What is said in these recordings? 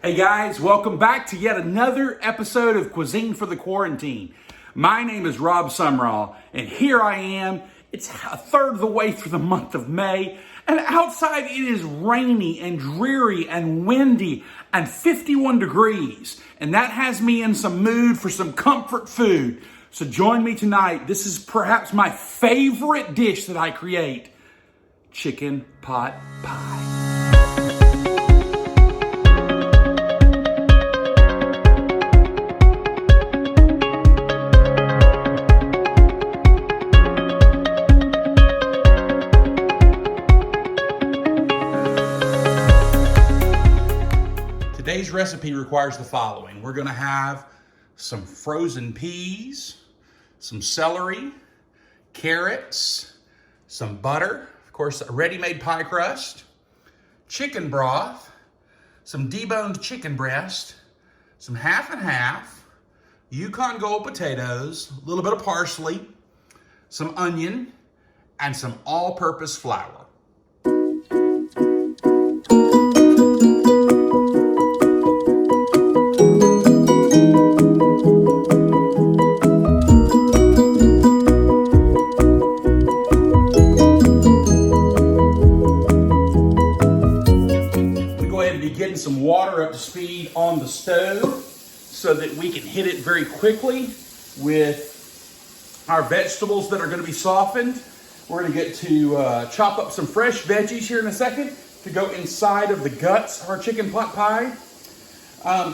Hey guys, welcome back to yet another episode of Cuisine for the Quarantine. My name is Rob Sumrall, and here I am. It's a third of the way through the month of May, and outside it is rainy and dreary and windy and 51 degrees. And that has me in some mood for some comfort food. So join me tonight. This is perhaps my favorite dish that I create, chicken pot pie. Today's recipe requires the following. We're gonna have some frozen peas, some celery, carrots, some butter, of course, a ready-made pie crust, chicken broth, some deboned chicken breast, some half and half, Yukon Gold potatoes, a little bit of parsley, some onion, and some all-purpose flour. Getting some water up to speed on the stove so that we can hit it very quickly with our vegetables that are going to be softened. We're going to get to chop up some fresh veggies here in a second to go inside of the guts of our chicken pot pie.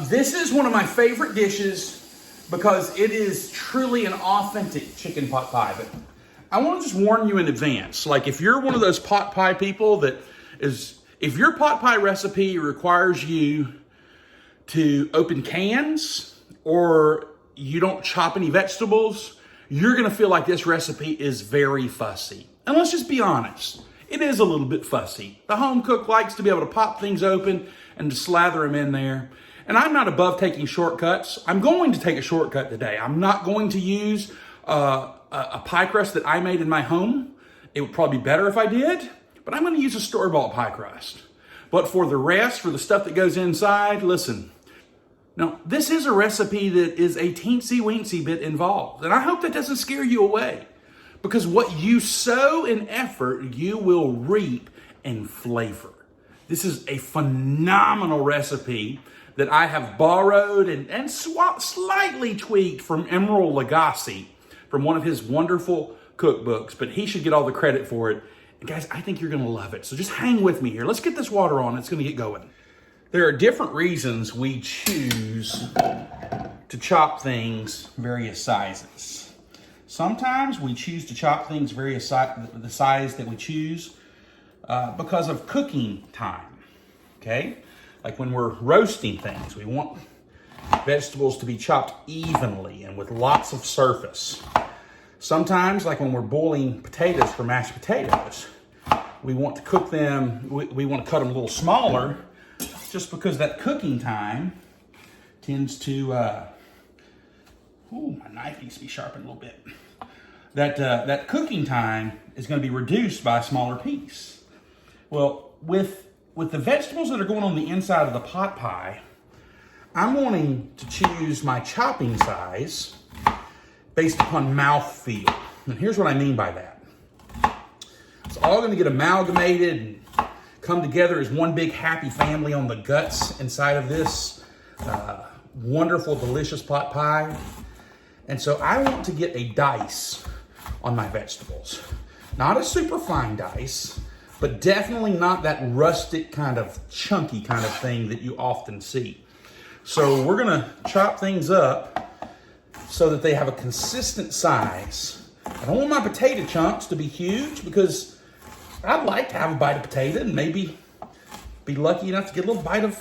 This is one of my favorite dishes because it is truly an authentic chicken pot pie. But I want to just warn you in advance, like if you're one of those pot pie people that is... If your pot pie recipe requires you to open cans or you don't chop any vegetables, you're going to feel like this recipe is very fussy. And let's just be honest, it is a little bit fussy. The home cook likes to be able to pop things open and to slather them in there. And I'm not above taking shortcuts. I'm going to take a shortcut today. I'm not going to use a pie crust that I made in my home. It would probably be better if I did. But I'm going to use a store-bought pie crust. But for the rest, for the stuff that goes inside, listen. Now, this is a recipe that is a teensy-weensy bit involved. And I hope that doesn't scare you away. Because what you sow in effort, you will reap in flavor. This is a phenomenal recipe that I have borrowed and slightly tweaked from Emeril Lagasse from one of his wonderful cookbooks. But he should get all the credit for it. And guys, I think you're going to love it. So just hang with me here. Let's get this water on. It's going to get going. There are different reasons we choose to chop things various sizes. Sometimes we choose to chop things the size that we choose because of cooking time. Okay? Like when we're roasting things, we want vegetables to be chopped evenly and with lots of surface. Sometimes, like when we're boiling potatoes for mashed potatoes, we want to cook them, we want to cut them a little smaller just because that cooking time tends to, my knife needs to be sharpened a little bit. That cooking time is going to be reduced by a smaller piece. Well, with the vegetables that are going on the inside of the pot pie, I'm wanting to choose my chopping size based upon mouthfeel. And here's what I mean by that. It's all going to get amalgamated and come together as one big happy family on the guts inside of this wonderful, delicious pot pie. And so I want to get a dice on my vegetables. Not a super fine dice, but definitely not that rustic kind of chunky kind of thing that you often see. So we're going to chop things up so that they have a consistent size. I don't want my potato chunks to be huge because I'd like to have a bite of potato and maybe be lucky enough to get a little bite of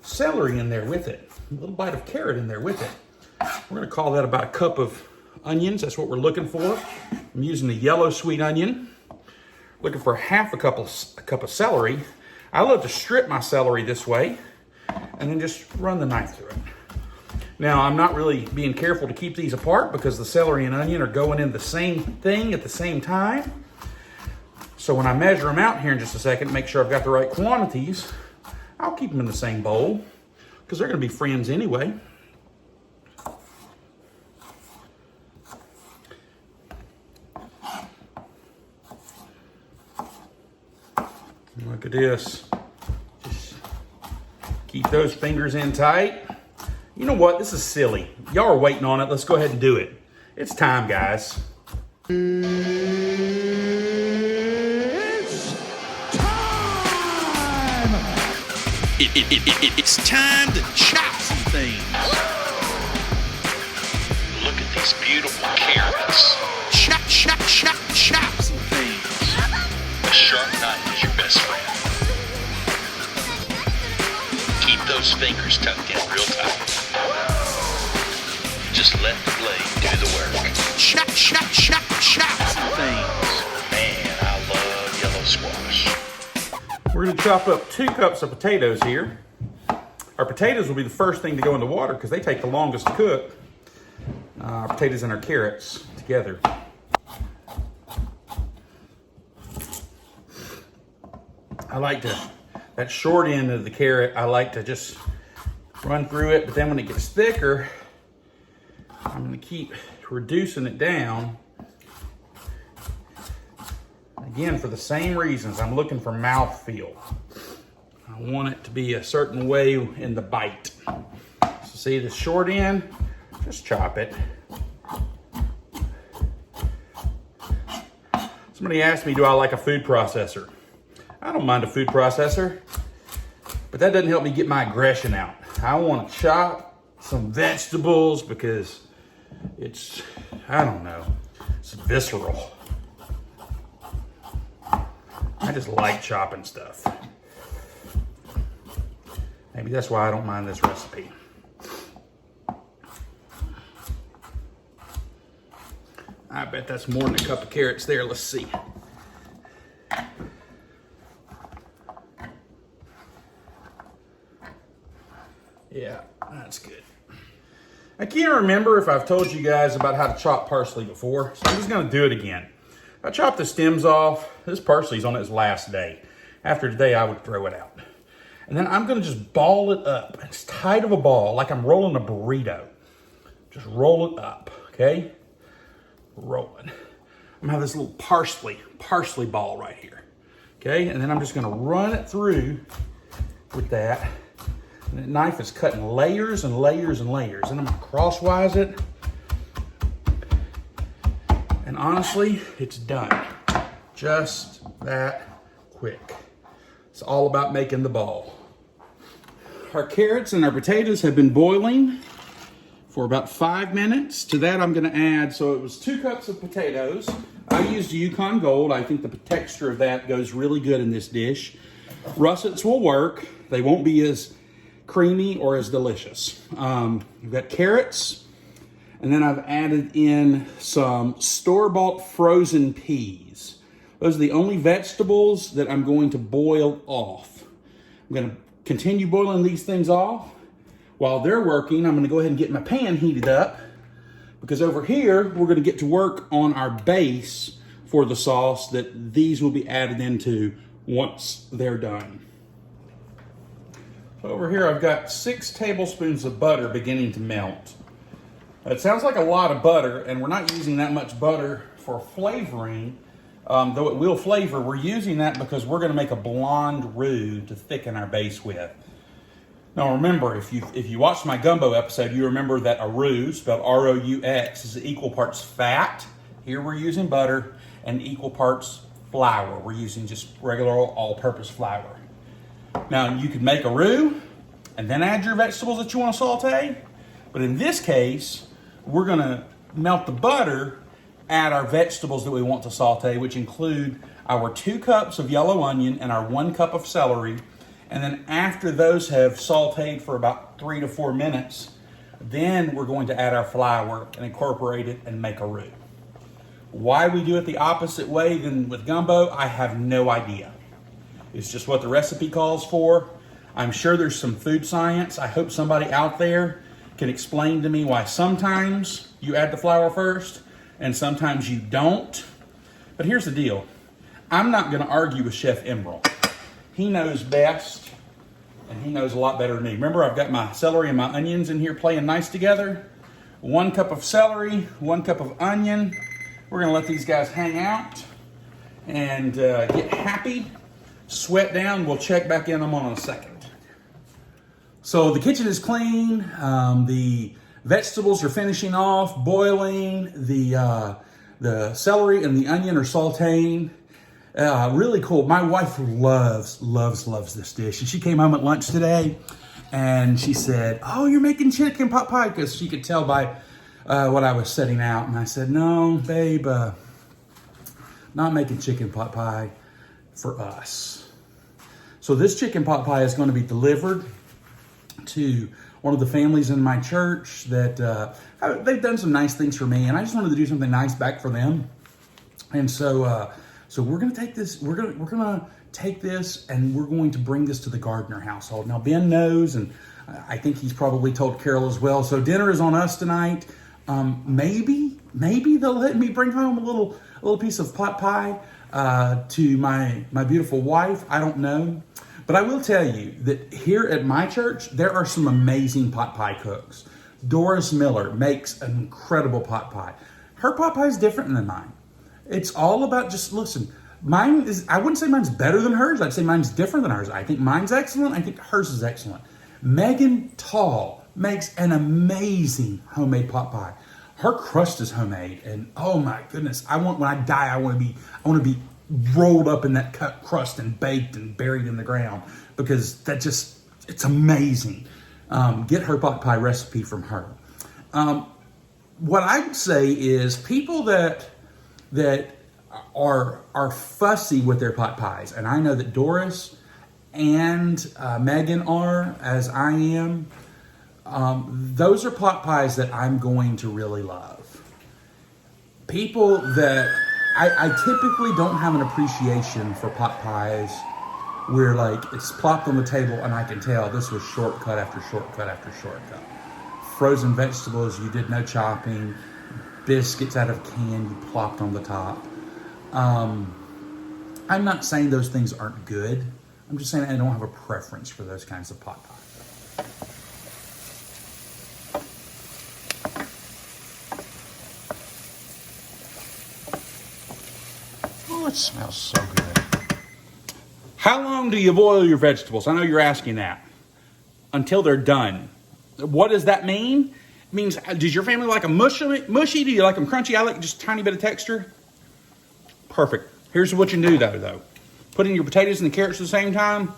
celery in there with it. A little bite of carrot in there with it. We're gonna call that about a cup of onions. That's what we're looking for. I'm using the yellow sweet onion. Looking for half a cup of celery. I love to strip my celery this way and then just run the knife through it. Now, I'm not really being careful to keep these apart because the celery and onion are going in the same thing at the same time. So when I measure them out here in just a second, make sure I've got the right quantities, I'll keep them in the same bowl. because they're going to be friends anyway. Look at this. Just keep those fingers in tight. You know what? This is silly. Y'all are waiting on it. Let's go ahead and do it. It's time, guys. It's time! It's time to chop some things. Look at these beautiful carrots. Chop some things. A sharp knife is your best friend. Keep those fingers tucked in real tight. Just let the blade do the work. Chop some things. Man, I love yellow squash. We're going to chop up 2 cups of potatoes here. Our potatoes will be the first thing to go in the water because they take the longest to cook. Our potatoes and our carrots together. I like that short end of the carrot, I like to just run through it, but then when it gets thicker, I'm going to keep reducing it down. Again, for the same reasons, I'm looking for mouthfeel. I want it to be a certain way in the bite. So see the short end, just chop it. Somebody asked me, do I like a food processor? I don't mind a food processor, but that doesn't help me get my aggression out. I want to chop some vegetables because it's, I don't know, it's visceral. I just like chopping stuff. Maybe that's why I don't mind this recipe. I bet that's more than a cup of carrots there. Let's see. Yeah, that's good. I can't remember if I've told you guys about how to chop parsley before, so I'm just gonna do it again. I chopped the stems off. This parsley's on its last day. After today, I would throw it out. And then I'm gonna just ball it up as tight of a ball, like I'm rolling a burrito. Just roll it up, okay? Roll it. I'm gonna have this little parsley ball right here, okay? And then I'm just gonna run it through with that. And the knife is cutting layers and layers and layers. And I'm gonna crosswise it. And honestly, it's done. Just that quick. It's all about making the ball. Our carrots and our potatoes have been boiling for about 5 minutes. To that, I'm gonna add, so it was 2 cups of potatoes. I used Yukon Gold. I think the texture of that goes really good in this dish. Russets will work. They won't be as creamy or as delicious. We've got carrots, and then I've added in some store-bought frozen peas. Those are the only vegetables that I'm going to boil off. I'm going to continue boiling these things off. While they're working, I'm going to go ahead and get my pan heated up, because over here, we're going to get to work on our base for the sauce that these will be added into once they're done. Over here, I've got 6 tablespoons of butter beginning to melt. It sounds like a lot of butter, and we're not using that much butter for flavoring, though it will flavor. We're using that because we're going to make a blonde roux to thicken our base with. Now remember, if you watched my gumbo episode, you remember that a roux, spelled R-O-U-X, is equal parts fat. Here we're using butter, and equal parts flour. We're using just regular all-purpose flour. Now, you could make a roux and then add your vegetables that you want to saute. But in this case, we're going to melt the butter, add our vegetables that we want to saute, which include our 2 cups of yellow onion and our 1 cup of celery. And then after those have sauteed for about 3 to 4 minutes, then we're going to add our flour and incorporate it and make a roux. Why we do it the opposite way than with gumbo, I have no idea. It's just what the recipe calls for. I'm sure there's some food science. I hope somebody out there can explain to me why sometimes you add the flour first and sometimes you don't. But here's the deal. I'm not going to argue with Chef Emerald. He knows best And he knows a lot better than me. Remember, I've got my celery and my onions in here playing nice together. 1 cup of celery, 1 cup of onion. We're gonna let these guys hang out and get happy, sweat down. We'll check back in on them in a second. So the kitchen is clean. The vegetables are finishing off, boiling. The celery and the onion are sauteing. Really cool. My wife loves this dish. And she came home at lunch today and she said, "Oh, you're making chicken pot pie," because she could tell by what I was setting out. And I said, "No, babe, not making chicken pot pie for us." So this chicken pot pie is going to be delivered to one of the families in my church that they've done some nice things for me, and I just wanted to do something nice back for them. And so we're going to take this. We're gonna take this, and we're going to bring this to the Gardner household. Now Ben knows, and I think he's probably told Carol as well. So dinner is on us tonight. Maybe they'll let me bring home a little piece of pot pie to my beautiful wife. I don't know. But I will tell you that here at my church, there are some amazing pot pie cooks. Doris Miller makes an incredible pot pie. Her pot pie is different than mine. It's all about just, listen, mine is, I wouldn't say mine's better than hers. I'd say mine's different than hers. I think mine's excellent. I think hers is excellent. Megan Tall makes an amazing homemade pot pie. Her crust is homemade. And oh my goodness, when I die, I want to be rolled up in that cut crust and baked and buried in the ground, because it's amazing. Get her pot pie recipe from her. What I would say is people that are fussy with their pot pies, and I know that Doris and Megan are, as I am, those are pot pies that I'm going to really love. People that I typically don't have an appreciation for pot pies where like it's plopped on the table and I can tell this was shortcut after shortcut after shortcut. Frozen vegetables, you did no chopping. Biscuits out of a can, you plopped on the top. I'm not saying those things aren't good. I'm just saying I don't have a preference for those kinds of pot pies. Oh, it smells so good. How long do you boil your vegetables? I know you're asking that. Until they're done. What does that mean? It means, does your family like them mushy? Do you like them crunchy? I like just a tiny bit of texture. Perfect. Here's what you do though. Put in your potatoes and the carrots at the same time.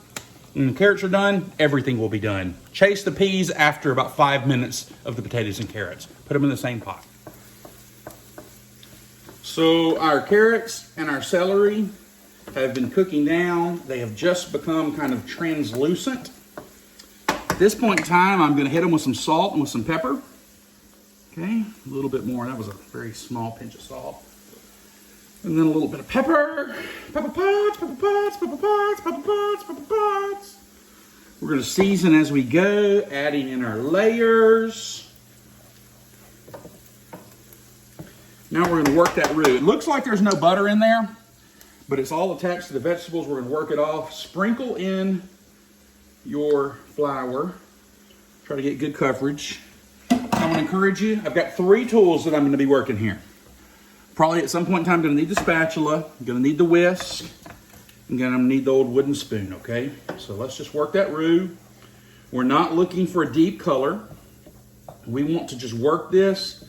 When the carrots are done, everything will be done. Chase the peas after about 5 minutes of the potatoes and carrots. Put them in the same pot. So our carrots and our celery have been cooking down. They have just become kind of translucent. At this point in time, I'm going to hit them with some salt and with some pepper. Okay, a little bit more. That was a very small pinch of salt. And then a little bit of pepper. Pepper pots, pepper pots, pepper pots, pepper pots, pepper pots. We're going to season as we go, adding in our layers. Now we're going to work that roux. It looks like there's no butter in there, but it's all attached to the vegetables. We're going to work it off. Sprinkle in your flour. Try to get good coverage. I want to encourage you. I've got 3 tools that I'm going to be working here. Probably at some point in time, I'm going to need the spatula. I'm going to need the whisk. I'm going to need the old wooden spoon, okay? So let's just work that roux. We're not looking for a deep color. We want to just work this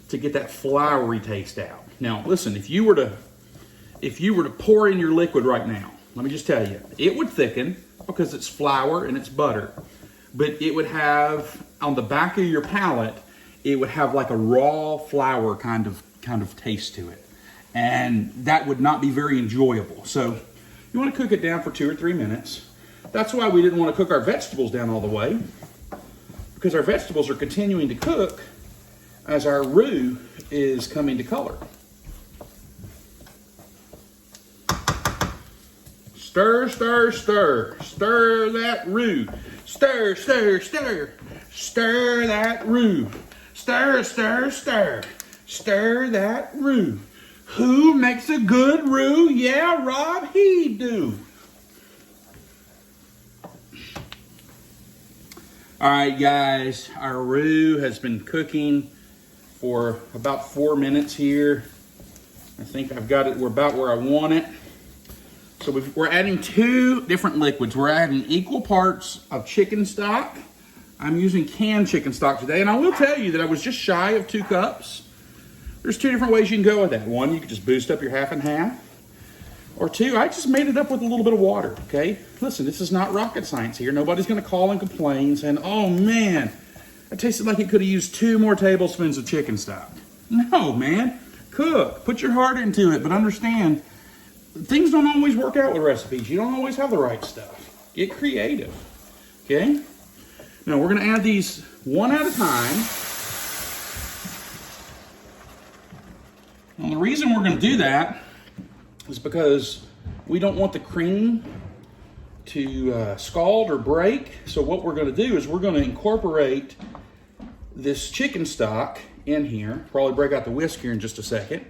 to get that floury taste out. Now, listen, if you were to pour in your liquid right now, let me just tell you, it would thicken because it's flour and it's butter. But it would have, on the back of your palate, it would have like a raw flour kind of taste to it. And that would not be very enjoyable. So you want to cook it down for 2 or 3 minutes. That's why we didn't want to cook our vegetables down all the way, because our vegetables are continuing to cook as our roux is coming to color. Stir, stir, stir. Stir that roux. Stir, stir, stir. Stir that roux. Stir, stir, stir. Stir that roux. Who makes a good roux? Yeah, Rob, he do. All right, guys, our roux has been cooking for about 4 minutes here. I think I've got it, we're about where I want it. So we're adding 2 different liquids. We're adding equal parts of chicken stock. I'm using canned chicken stock today, and I will tell you that I was just shy of 2 cups. There's 2 different ways you can go with that. 1, you can just boost up your half and half. Or 2, I just made it up with a little bit of water, okay? Listen, this is not rocket science here. Nobody's gonna call and complain saying, oh man, it tasted like it could have used 2 more tablespoons of chicken stock. No, man, cook, put your heart into it, but understand, things don't always work out with recipes. You don't always have the right stuff. Get creative, okay? Now we're gonna add these one at a time. And the reason we're gonna do that is because we don't want the cream to scald or break. So what we're gonna do is we're gonna incorporate this chicken stock in here. Probably break out the whisk here in just a second.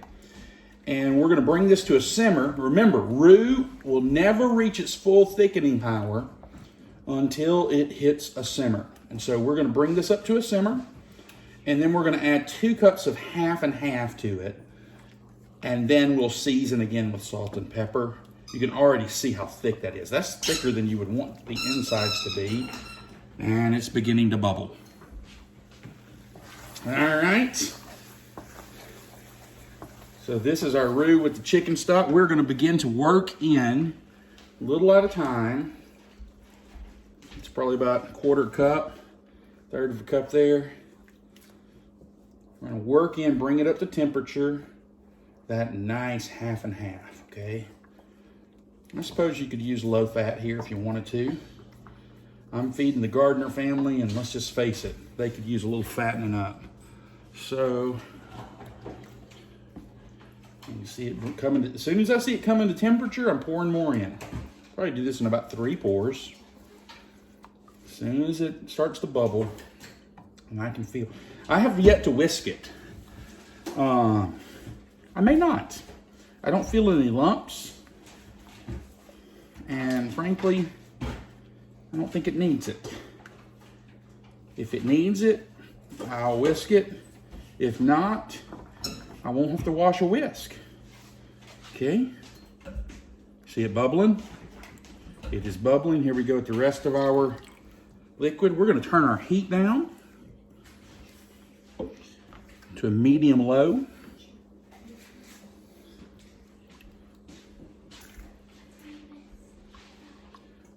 And we're gonna bring this to a simmer. Remember, roux will never reach its full thickening power until it hits a simmer. And so we're gonna bring this up to a simmer, and then we're gonna add 2 cups of half and half to it. And then we'll season again with salt and pepper. You can already see how thick that is. That's thicker than you would want the insides to be. And it's beginning to bubble. All right. So this is our roux with the chicken stock. We're gonna begin to work in a little at a time. It's probably about 1/4 cup, 1/3 of a cup there. We're gonna work in, bring it up to temperature. That nice half and half, okay? I suppose you could use low fat here if you wanted to. I'm feeding the Gardner family, and let's just face it, they could use a little fattening up. So, you see it coming, as soon as I see it coming to temperature, I'm pouring more in. Probably do this in about 3 pours. As soon as it starts to bubble, and I can feel, I have yet to whisk it. I may not. I don't feel any lumps. And frankly, I don't think it needs it. If it needs it, I'll whisk it. If not, I won't have to wash a whisk. Okay? See it bubbling? It is bubbling. Here we go with the rest of our liquid. We're gonna turn our heat down to a medium low.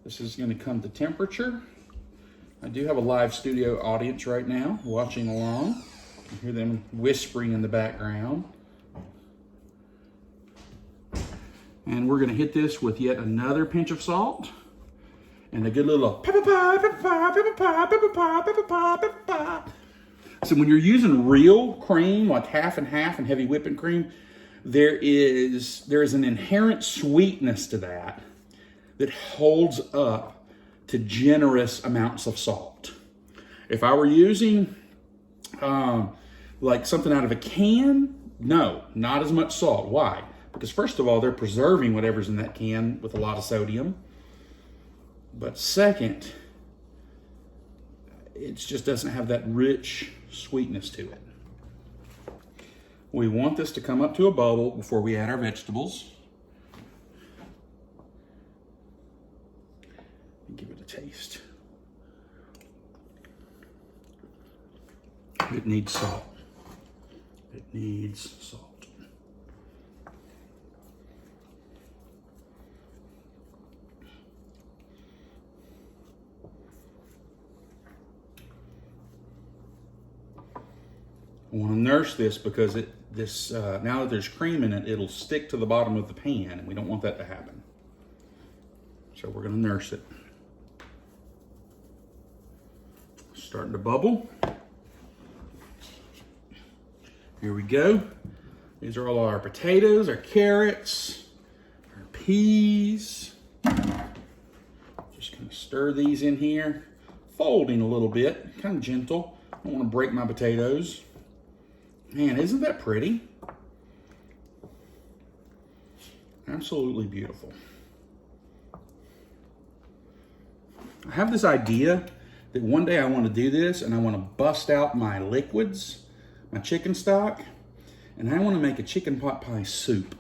This is going to come to temperature. I do have a live studio audience right now watching along. You hear them whispering in the background. And we're going to hit this with yet another pinch of salt and a good little pepper pie, pepper pie, pepper pie, pepper pie, pepper pie, pepper pie. So when you're using real cream, like half and half and heavy whipping cream, there is an inherent sweetness to that holds up to generous amounts of salt. If I were using like something out of a can, no, not as much salt. Why? Because first of all, they're preserving whatever's in that can with a lot of sodium. But second, it just doesn't have that rich sweetness to it. We want this to come up to a bubble before we add our vegetables. Give it a taste. It needs salt. It needs salt. I want to nurse this because now that there's cream in it, it'll stick to the bottom of the pan, and we don't want that to happen. So we're going to nurse it. Starting to bubble. Here we go. These are all our potatoes, our carrots, our peas. Just kind of stir these in here, folding a little bit, kind of gentle. I don't want to break my potatoes. Man, isn't that pretty? Absolutely beautiful. I have this idea that one day I want to do this and I want to bust out my liquids, my chicken stock, and I want to make a chicken pot pie soup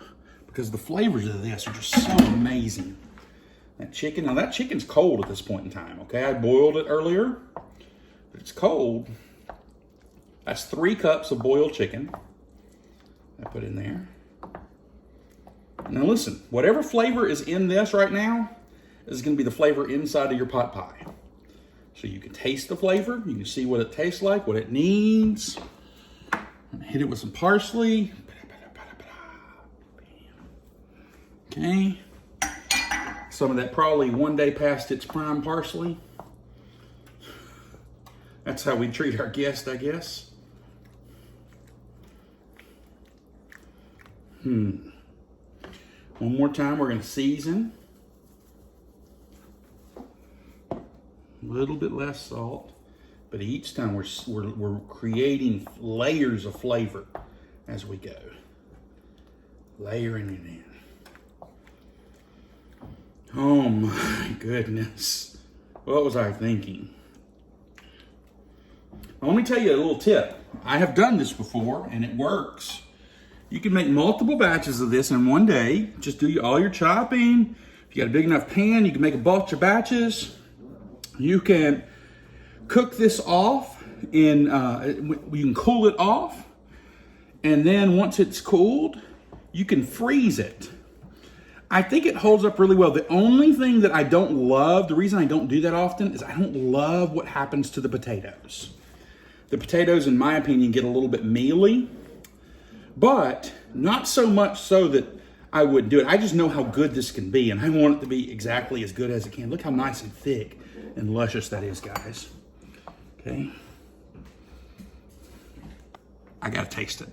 because the flavors of this are just so amazing. That chicken, now that chicken's cold at this point in time, okay? I boiled it earlier, but it's cold. That's 3 cups of boiled chicken I put in there. Now listen, whatever flavor is in this right now is going to be the flavor inside of your pot pie. So you can taste the flavor, you can see what it tastes like, what it needs. Hit it with some parsley. Okay. Some of that probably one day past its prime parsley. That's how we treat our guests, I guess. One more time, we're going to season. A little bit less salt, but each time we're creating layers of flavor as we go. Layering it in. Oh my goodness. What was I thinking? Now, let me tell you a little tip. I have done this before and it works. You can make multiple batches of this in one day. Just do all your chopping. If you got a big enough pan, you can make a bunch of batches. You can cook this off in, you can cool it off. And then once it's cooled, you can freeze it. I think it holds up really well. The only thing that I don't love, the reason I don't do that often, is I don't love what happens to the potatoes. The potatoes, in my opinion, get a little bit mealy, but not so much so that I wouldn't do it. I just know how good this can be, and I want it to be exactly as good as it can. Look how nice and thick and luscious that is, guys. Okay. I gotta taste it.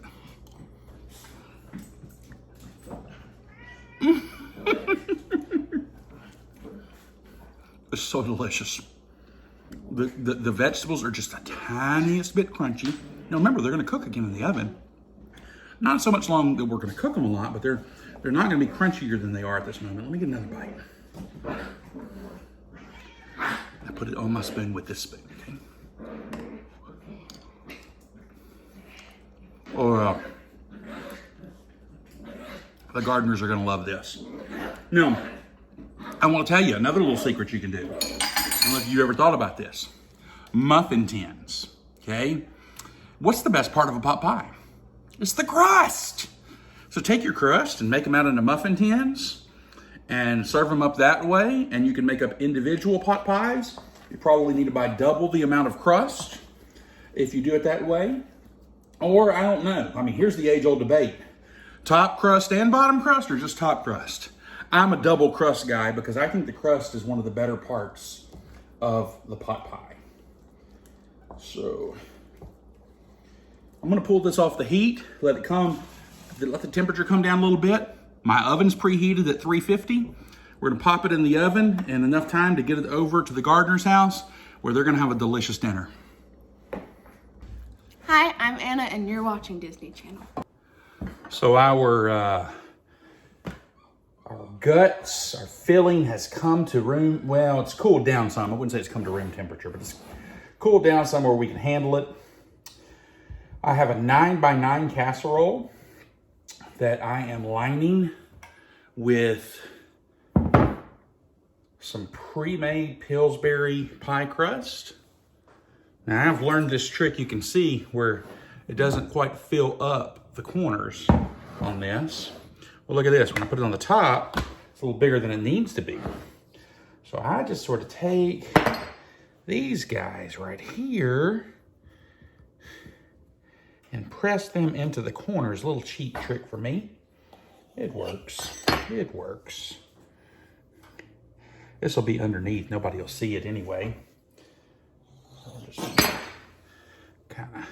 It's so delicious. The vegetables are just the tiniest bit crunchy. Now remember, they're gonna cook again in the oven. Not so much long that we're gonna cook them a lot, but they're not gonna be crunchier than they are at this moment. Let me get another bite. I put it on my spoon with this spoon, okay? Oh, the Gardners are gonna love this. Now, I want to tell you another little secret you can do. I don't know if you ever thought about this. Muffin tins, okay? What's the best part of a pot pie? It's the crust. So take your crust and make them out into muffin tins and serve them up that way, and you can make up individual pot pies. You probably need to buy double the amount of crust if you do it that way. Or, I don't know. I mean, here's the age-old debate. Top crust and bottom crust, or just top crust? I'm a double crust guy because I think the crust is one of the better parts of the pot pie. So I'm gonna pull this off the heat, let the temperature come down a little bit. My oven's preheated at 350. We're gonna pop it in the oven in enough time to get it over to the Gardner's house where they're gonna have a delicious dinner. Hi, I'm Anna and you're watching Disney Channel. So our guts, our filling has come to room, well, it's cooled down some. I wouldn't say it's come to room temperature, but it's cooled down some where we can handle it. I have a 9x9 casserole that I am lining with some pre-made Pillsbury pie crust. Now I've learned this trick, you can see where it doesn't quite fill up the corners on this. Well, look at this. When I put it on the top, it's a little bigger than it needs to be. So I just sort of take these guys right here and press them into the corners. A little cheat trick for me. It works. It works. This will be underneath. Nobody will see it anyway. So I'll just kind of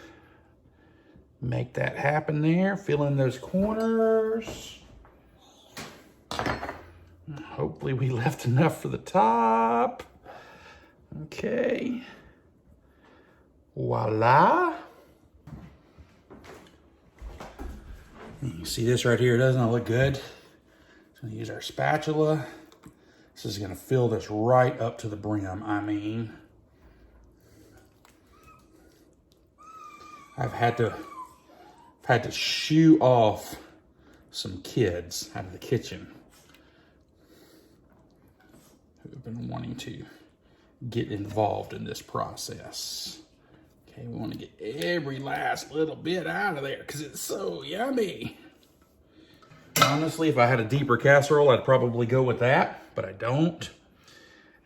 make that happen there. Fill in those corners. Hopefully we left enough for the top. Okay. Voila. You see this right here, doesn't it look good? So I'm gonna use our spatula. This is gonna fill this right up to the brim, I mean. I've had to shoo off some kids out of the kitchen who have been wanting to get involved in this process. Okay, we want to get every last little bit out of there because it's so yummy. Honestly, if I had a deeper casserole, I'd probably go with that, but I don't.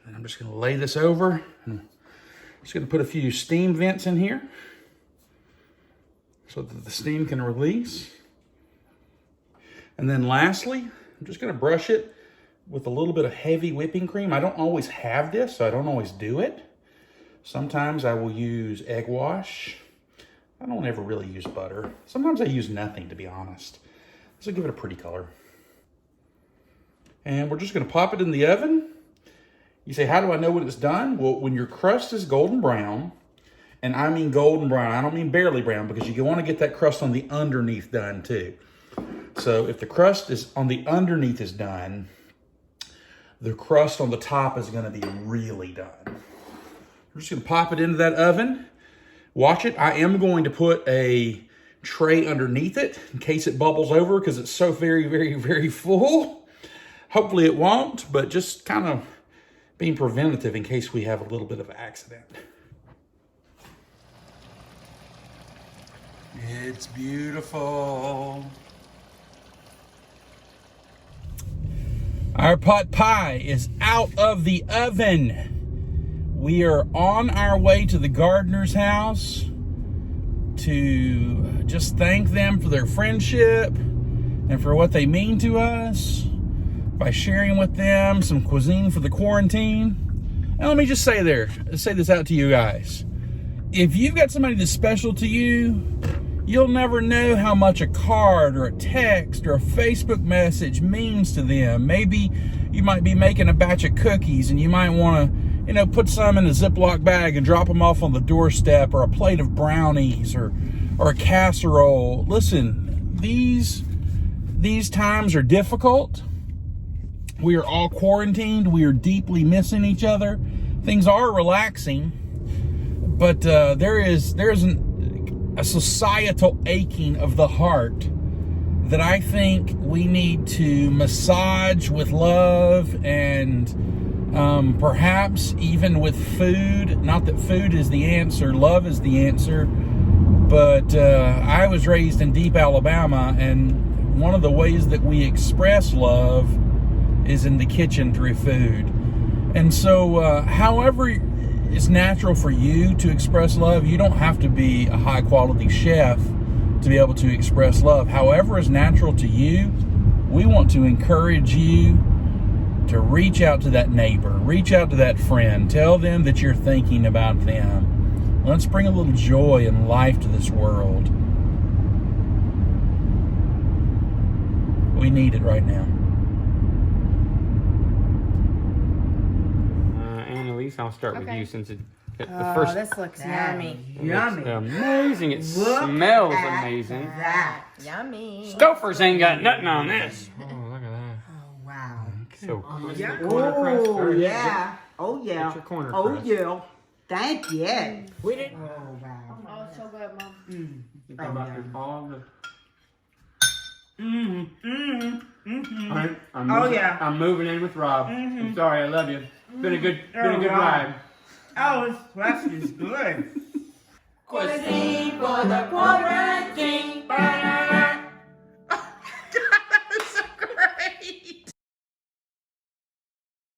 And I'm just gonna lay this over. I'm just gonna put a few steam vents in here so that the steam can release. And then lastly, I'm just gonna brush it with a little bit of heavy whipping cream. I don't always have this, so I don't always do it. Sometimes I will use egg wash. I don't ever really use butter. Sometimes I use nothing, to be honest. This will give it a pretty color. And we're just gonna pop it in the oven. You say, how do I know when it's done? Well, when your crust is golden brown, and I mean golden brown, I don't mean barely brown, because you wanna get that crust on the underneath done too. So if the crust is on the underneath is done, the crust on the top is gonna be really done. We're just gonna pop it into that oven. Watch it. I am going to put a tray underneath it in case it bubbles over because it's so very, very, very full. Hopefully it won't, but just kind of being preventative in case we have a little bit of an accident. It's beautiful. Our pot pie is out of the oven. We are on our way to the Gardners' house to just thank them for their friendship and for what they mean to us by sharing with them some cuisine for the quarantine. And let me just say this out to you guys. If you've got somebody that's special to you, you'll never know how much a card or a text or a Facebook message means to them. Maybe you might be making a batch of cookies and you might want to put some in a Ziploc bag and drop them off on the doorstep, or a plate of brownies, or a casserole. Listen, these times are difficult. We are all quarantined. We are deeply missing each other. Things are relaxing, but there is a societal aching of the heart that I think we need to massage with love and perhaps even with food. Not that food is the answer, love is the answer, but I was raised in deep Alabama, and one of the ways that we express love is in the kitchen through food. And so however it's natural for you to express love, you don't have to be a high quality chef to be able to express love. However is natural to you, we want to encourage you to reach out to that neighbor, reach out to that friend, tell them that you're thinking about them. Let's bring a little joy and life to this world. We need it right now. Annalise, I'll start with Okay. you since the Oh, first. this looks yummy. Looks amazing. It smells amazing. That yummy. Stouffer's ain't got nothing on this. Oh, look at that. Oh wow. So, Yeah. corner crust. Oh Or yeah. Oh yeah. Get your corner Oh crust. yeah. Thank you. We did. Oh wow. Oh, it's so good, Mom. How about all the. I'm Oh, moving, yeah. I'm moving in with Rob. I'm sorry, I love you. Been a good ride. Oh, this crust is good. Cuisine for the quarter.